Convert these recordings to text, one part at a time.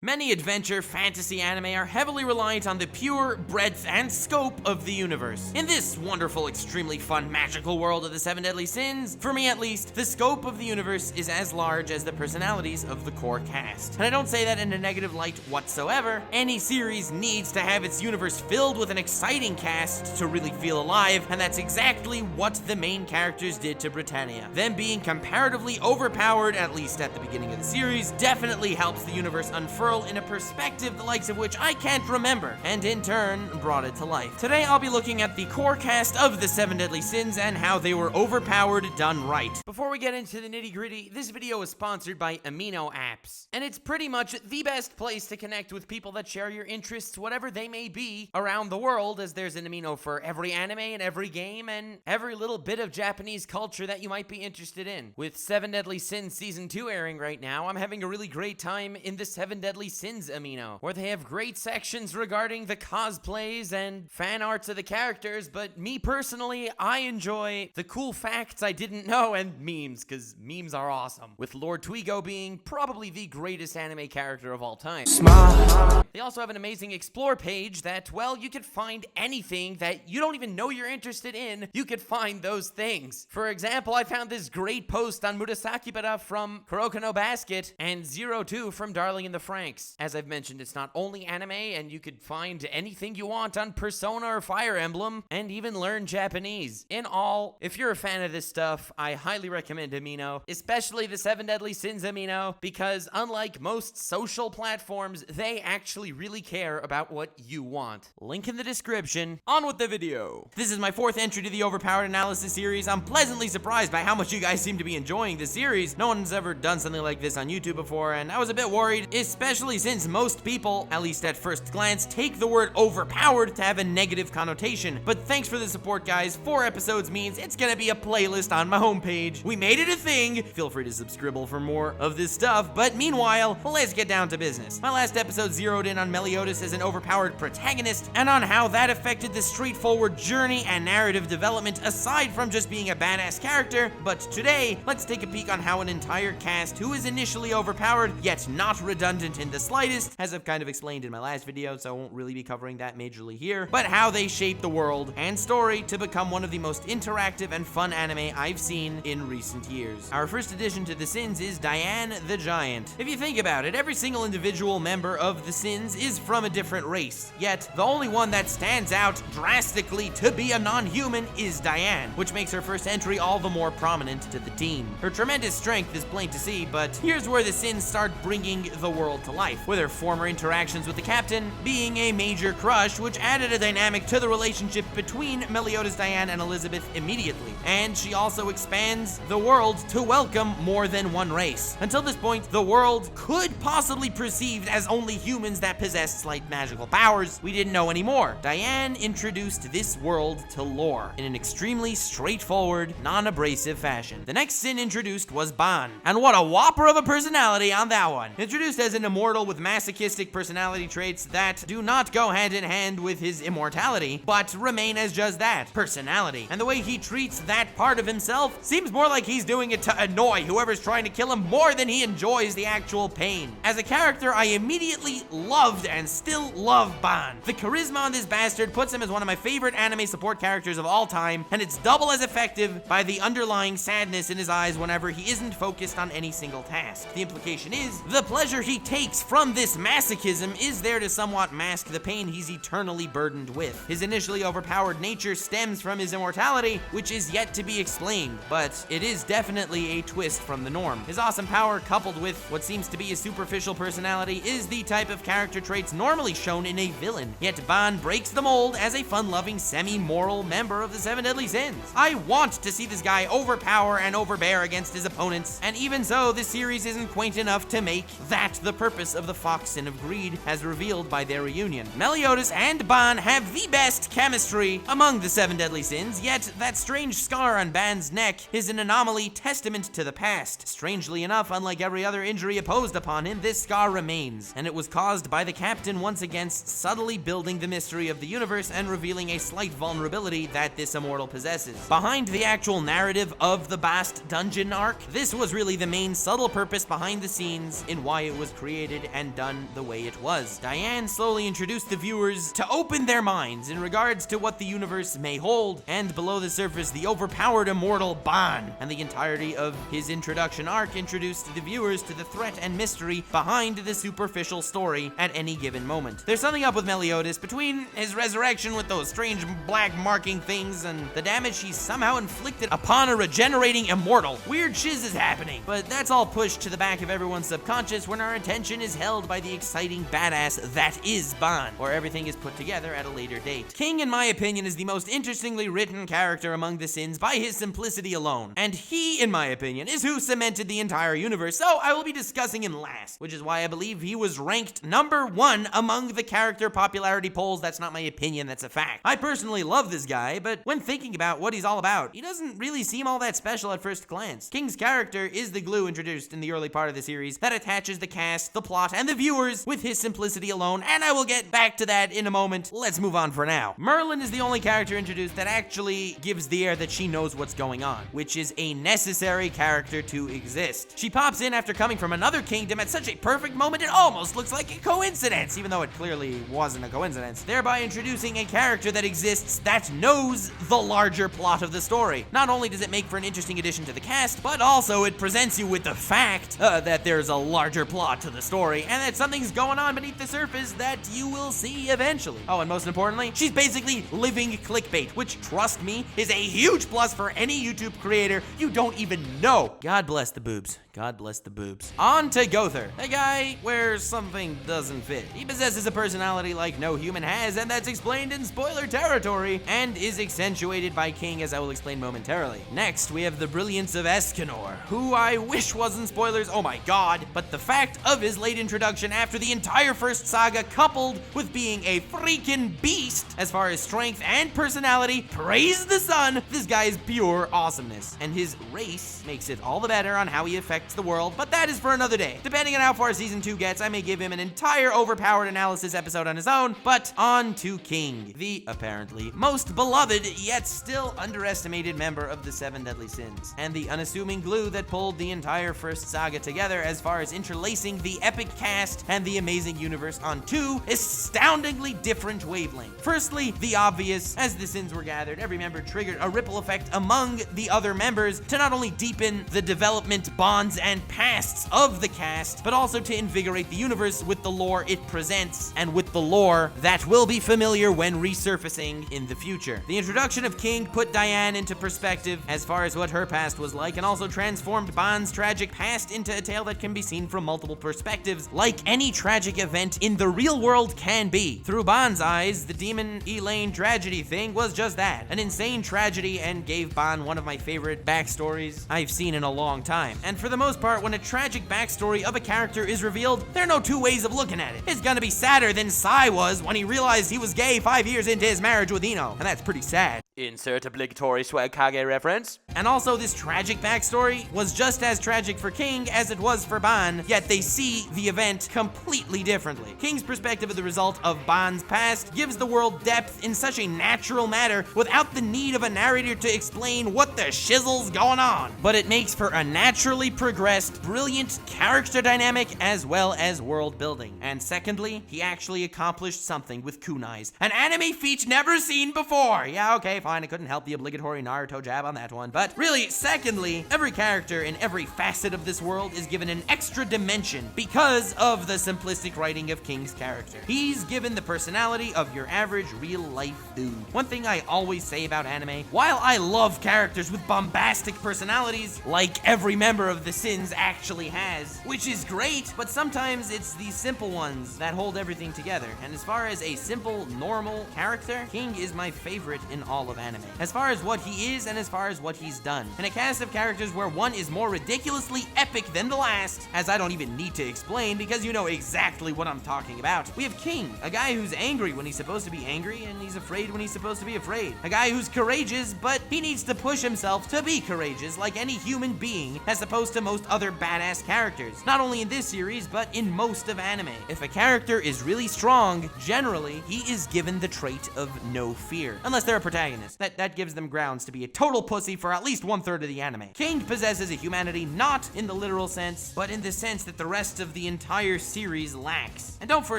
Many adventure fantasy anime are heavily reliant on the pure breadth and scope of the universe. In this wonderful, extremely fun, magical world of the Seven Deadly Sins, for me at least, the scope of the universe is as large as the personalities of the core cast. And I don't say that in a negative light whatsoever. Any series needs to have its universe filled with an exciting cast to really feel alive, and that's exactly what the main characters did to Britannia. Them being comparatively overpowered, at least at the beginning of the series, definitely helps the universe unfurl in a perspective the likes of which I can't remember, and in turn brought it to life. Today I'll be looking at the core cast of the Seven Deadly Sins and how they were overpowered done right. Before we get into the nitty-gritty, this video is sponsored by Amino Apps, and it's pretty much the best place to connect with people that share your interests, whatever they may be, around the world, as there's an amino for every anime and every game and every little bit of Japanese culture that you might be interested in. With Seven Deadly Sins Season 2 airing right now, I'm having a really great time in the Seven Deadly Sins amino, where they have great sections regarding the cosplays and fan arts of the characters, but me personally, I enjoy the cool facts I didn't know and memes, because memes are awesome, with Lord Twigo being probably the greatest anime character of all time. Smile. They also have an amazing explore page that, well, you could find anything that you don't even know you're interested in, you could find those things. For example, I found this great post on Murasakibara from Kuroko no Basket and 02 from Darling in the Franxx. As I've mentioned, it's not only anime, and you could find anything you want on Persona or Fire Emblem, and even learn Japanese. In all, if you're a fan of this stuff, I highly recommend Amino, especially the Seven Deadly Sins Amino, because unlike most social platforms, they actually really care about what you want. Link in the description. On with the video. This is my fourth entry to the Overpowered analysis series. I'm pleasantly surprised by how much you guys seem to be enjoying this series. No one's ever done something like this on YouTube before, and I was a bit worried, especially since most people, at least at first glance, take the word overpowered to have a negative connotation. But thanks for the support, guys. 4 episodes means it's gonna be a playlist on my homepage. We made it a thing. Feel free to subscribe for more of this stuff, but meanwhile, let's get down to business. My last episode zeroed in on Meliodas as an overpowered protagonist, and on how that affected the straightforward journey and narrative development aside from just being a badass character. But today, let's take a peek on how an entire cast who is initially overpowered, yet not redundant in the slightest, as I've kind of explained in my last video, so I won't really be covering that majorly here, but how they shape the world and story to become one of the most interactive and fun anime I've seen in recent years. Our first addition to the Sins is Diane the Giant. If you think about it, every single individual member of the Sins is from a different race, yet the only one that stands out drastically to be a non-human is Diane, which makes her first entry all the more prominent to the team. Her tremendous strength is plain to see, but here's where the Sins start bringing the world to life, with her former interactions with the captain being a major crush, which added a dynamic to the relationship between Meliodas, Diane, and Elizabeth immediately. And she also expands the world to welcome more than one race. Until this point, the world could possibly perceived as only humans that possessed slight magical powers. We didn't know anymore. Diane introduced this world to lore in an extremely straightforward, non-abrasive fashion. The next Sin introduced was Ban, and what a whopper of a personality on that one. Introduced as an immortal with masochistic personality traits that do not go hand in hand with his immortality, but remain as just that, personality. And the way he treats that part of himself seems more like he's doing it to annoy whoever's trying to kill him more than he enjoys the actual pain. As a character, I immediately loved and still love Ban. The charisma on this bastard puts him as one of my favorite anime support characters of all time, and it's double as effective by the underlying sadness in his eyes whenever he isn't focused on any single task. The implication is, the pleasure he takes from this masochism is there to somewhat mask the pain he's eternally burdened with. His initially overpowered nature stems from his immortality, which is yet to be explained, but it is definitely a twist from the norm. His awesome power, coupled with what seems to be a superficial personality, is the type of character traits normally shown in a villain, yet Ban breaks the mold as a fun-loving, semi-moral member of the Seven Deadly Sins. I want to see this guy overpower and overbear against his opponents, and even so, this series isn't quaint enough to make that the purpose of the Fox Sin of Greed, as revealed by their reunion. Meliodas and Ban have the best chemistry among the Seven Deadly Sins, yet that strange scar on Ban's neck is an anomaly testament to the past. Strangely enough, unlike every other injury opposed upon him, this scar remains, and it was caused by the captain once again subtly building the mystery of the universe and revealing a slight vulnerability that this immortal possesses. Behind the actual narrative of the Bast dungeon arc, this was really the main subtle purpose behind the scenes in why it was created. animated and done the way it was. Diane slowly introduced the viewers to open their minds in regards to what the universe may hold, and below the surface, the overpowered immortal Ban, and the entirety of his introduction arc introduced the viewers to the threat and mystery behind the superficial story at any given moment. There's something up with Meliodas between his resurrection with those strange black marking things and the damage he somehow inflicted upon a regenerating immortal. Weird shiz is happening, but that's all pushed to the back of everyone's subconscious when our attention is held by the exciting badass that is Ban, where everything is put together at a later date. King, in my opinion, is the most interestingly written character among the Sins by his simplicity alone, and he, in my opinion, is who cemented the entire universe, so I will be discussing him last, which is why I believe he was ranked number 1 among the character popularity polls. That's not my opinion, that's a fact. I personally love this guy, but when thinking about what he's all about, he doesn't really seem all that special at first glance. King's character is the glue introduced in the early part of the series that attaches the cast, the plot, and the viewers with his simplicity alone, and I will get back to that in a moment. Let's move on for now. Merlin is the only character introduced that actually gives the air that she knows what's going on, which is a necessary character to exist. She pops in after coming from another kingdom at such a perfect moment it almost looks like a coincidence, even though it clearly wasn't a coincidence, thereby introducing a character that exists that knows the larger plot of the story. Not only does it make for an interesting addition to the cast, but also it presents you with the fact that there's a larger plot to the story and that something's going on beneath the surface that you will see eventually. Oh, and most importantly, she's basically living clickbait, which, trust me, is a huge plus for any YouTube creator you don't even know. God bless the boobs. God bless the boobs. On to Gowther, a guy where something doesn't fit. He possesses a personality like no human has, and that's explained in spoiler territory, and is accentuated by King, as I will explain momentarily. Next, we have the brilliance of Escanor, who I wish wasn't spoilers, oh my god, but the fact of his late introduction after the entire first saga, coupled with being a freaking beast as far as strength and personality, praise the sun, this guy is pure awesomeness, and his race makes it all the better on how he affects the world, but that is for another day. Depending on how far season 2 gets, I may give him an entire Overpowered analysis episode on his own, but on to King, the apparently most beloved yet still underestimated member of the 7 deadly sins, and the unassuming glue that pulled the entire first saga together as far as interlacing the epic cast and the amazing universe on 2 astoundingly different wavelengths. Firstly, the obvious, as the sins were gathered, every member triggered a ripple effect among the other members to not only deepen the development, bonds, and pasts of the cast, but also to invigorate the universe with the lore it presents and with the lore that will be familiar when resurfacing in the future. The introduction of King put Diane into perspective as far as what her past was like, and also transformed Bond's tragic past into a tale that can be seen from multiple perspectives, like any tragic event in the real world can be. Through Bond's eyes, the Demon Elaine tragedy thing was just that, an insane tragedy, and gave Bond one of my favorite backstories I've seen in a long time. And for the most part, when a tragic backstory of a character is revealed, there are no two ways of looking at it. It's gonna be sadder than Sai was when he realized he was gay 5 years into his marriage with Ino, and that's pretty sad. Insert obligatory Swag Kage reference. And also, this tragic backstory was just as tragic for King as it was for Ban, yet they see the event completely differently. King's perspective of the result of Ban's past gives the world depth in such a natural manner without the need of a narrator to explain what the shizzle's going on. But it makes for a naturally progressed, brilliant character dynamic as well as world building. And secondly, he actually accomplished something with kunais, an anime feat never seen before. Yeah, okay, fine, I couldn't help the obligatory Naruto jab on that one. But really, secondly, every character in every facet of this world is given an extra dimension because of the simplistic writing of King's character. He's given the personality of your average real-life dude. One thing I always say about anime, while I love characters with bombastic personalities, like every member of the Sins actually has, which is great, but sometimes it's the simple ones that hold everything together. And as far as a simple, normal character, King is my favorite in all of anime. As far as what he is and as far as what he's done. In a cast of characters where one is more ridiculously epic than the last, as I don't even need to explain because you know exactly what I'm talking about. We have King, a guy who's angry when he's supposed to be angry and he's afraid when he's supposed to be afraid. A guy who's courageous, but he needs to push himself to be courageous like any human being, as opposed to most other badass characters. Not only in this series, but in most of anime. If a character is really strong, generally, he is given the trait of no fear. Unless they're a protagonist. protagonist. That gives them grounds to be a total pussy for at least 1/3 of the anime. King possesses a humanity not in the literal sense, but in the sense that the rest of the entire series lacks. And don't for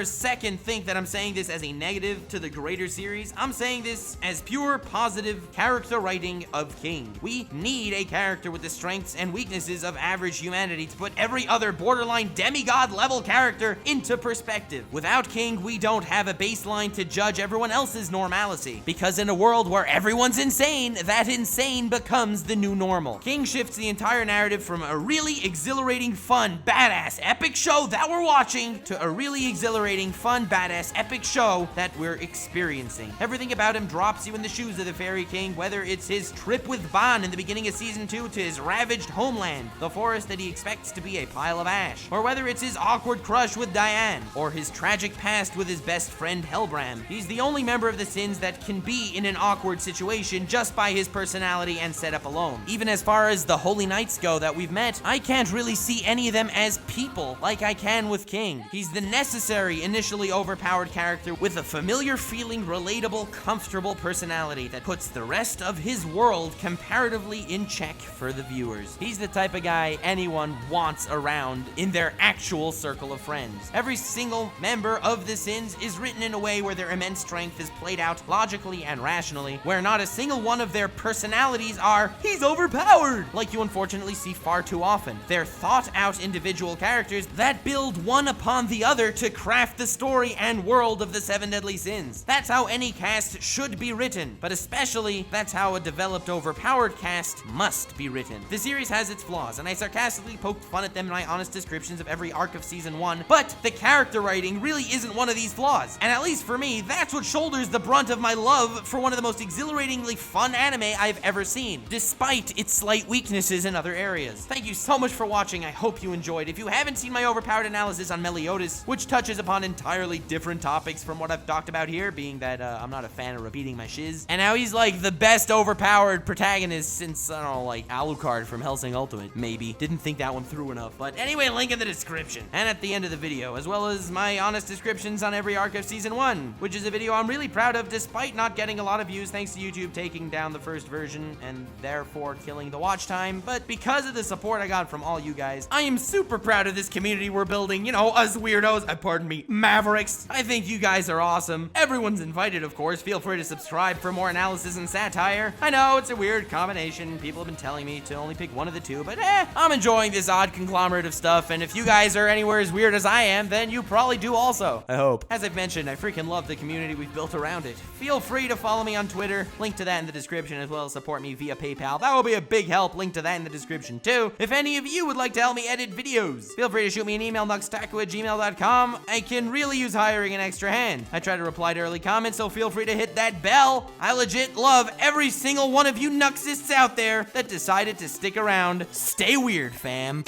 a second think that I'm saying this as a negative to the greater series. I'm saying this as pure positive character writing of King. We need a character with the strengths and weaknesses of average humanity to put every other borderline demigod level character into perspective. Without King, we don't have a baseline to judge everyone else's normalcy, because in a world where everyone's insane, that insane becomes the new normal. King shifts the entire narrative from a really exhilarating, fun, badass, epic show that we're watching to a really exhilarating, fun, badass, epic show that we're experiencing. Everything about him drops you in the shoes of the Fairy King, whether it's his trip with Ban in the beginning of season 2 to his ravaged homeland, the forest that he expects to be a pile of ash, or whether it's his awkward crush with Diane, or his tragic past with his best friend Hellbram. He's the only member of the Sins that can be in an awkward situation just by his personality and setup alone. Even as far as the Holy Knights go that we've met, I can't really see any of them as people like I can with King. He's the necessary, initially overpowered character with a familiar feeling, relatable, comfortable personality that puts the rest of his world comparatively in check for the viewers. He's the type of guy anyone wants around in their actual circle of friends. Every single member of the Sins is written in a way where their immense strength is played out logically and rationally, where not a single one of their personalities are, he's overpowered, like you unfortunately see far too often. They're thought out individual characters that build one upon the other to craft the story and world of the 7 deadly sins. That's how any cast should be written, but especially that's how a developed overpowered cast must be written. The series has its flaws, and I sarcastically poked fun at them in my honest descriptions of every arc of season 1, but the character writing really isn't one of these flaws. And at least for me, that's what shoulders the brunt of my love for one of the most exhilaratingly fun anime I've ever seen, despite its slight weaknesses in other areas. Thank you so much for watching. I hope you enjoyed. If you haven't seen my overpowered analysis on Meliodas, which touches upon entirely different topics from what I've talked about here, being that I'm not a fan of repeating my shiz, and now he's like the best overpowered protagonist since, I don't know, like Alucard from Hellsing Ultimate, maybe. Didn't think that one through enough, but anyway, link in the description and at the end of the video, as well as my honest descriptions on every arc of season 1, which is a video I'm really proud of despite not getting a lot of views thanks to YouTube taking down the first version and therefore killing the watch time. But because of the support I got from all you guys, I am super proud of this community we're building, you know, us weirdos, pardon me, mavericks. I think you guys are awesome. Everyone's invited, of course. Feel free to subscribe for more analysis and satire. I know it's a weird combination. People have been telling me to only pick one of the two, but I'm enjoying this odd conglomerate of stuff, and if you guys are anywhere as weird as I am, then you probably do also, I hope. As I've mentioned, I freaking love the community we've built around it. Feel free to follow me on Twitter, link to that in the description, as well as support me via PayPal. That will be a big help, link to that in the description too. If any of you would like to help me edit videos, feel free to shoot me an email, nuxtaku@gmail.com. I can really use hiring an extra hand. I try to reply to early comments, so feel free to hit that bell. I legit love every single one of you nuxists out there that decided to stick around. Stay weird, fam.